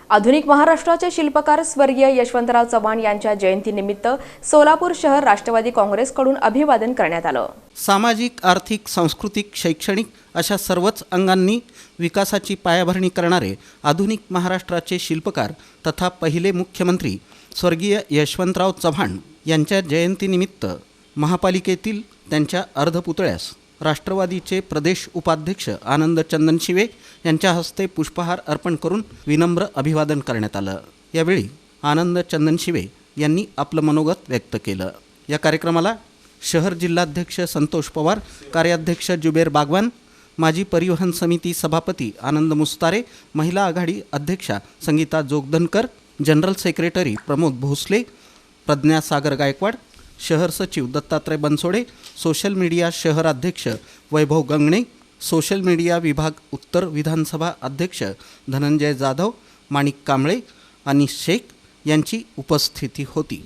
आधुनिक महाराष्ट्राचे शिल्पकार स्वर्गीय यशवंतराव चव्हाण यांच्या जयंतीनिमित्त सोलापूर शहर राष्ट्रवादी काँग्रेसकडून अभिवादन करण्यात आलं। सामाजिक, आर्थिक, सांस्कृतिक, शैक्षणिक अशा सर्वच अंगांनी विकासाची पायाभरणी करणारे आधुनिक महाराष्ट्राचे शिल्पकार तथा पहिले मुख्यमंत्री स्वर्गीय यशवंतराव चव्हाण यांच्या जयंतीनिमित्त महापालिकेतील त्यांच्या अर्धपुतळ्यास राष्ट्रवादीचे प्रदेश उपाध्यक्ष आनंद चंदनशिवे यांच्या हस्ते पुष्पहार अर्पण करून विनम्र अभिवादन करण्यात आलं। यावेळी आनंद चंदनशिवे यांनी आपलं मनोगत व्यक्त केलं। या कार्यक्रमाला शहर जिल्हाध्यक्ष संतोष पवार, कार्याध्यक्ष जुबेर बागवान, माजी परिवहन समिती सभापती आनंद मुस्तारे, महिला आघाडी अध्यक्षा संगीता जोगदनकर, जनरल सेक्रेटरी प्रमोद भोसले, प्रज्ञा सागर गायकवाड, शहर सचिव दत्तात्रय बनसोडे, सोशल मीडिया शहर अध्यक्ष वैभव गंगणे, सोशल मीडिया विभाग उत्तर विधानसभा अध्यक्ष धनंजय जाधव, माणिक कांबळे आणि शेख यांची उपस्थिती होती।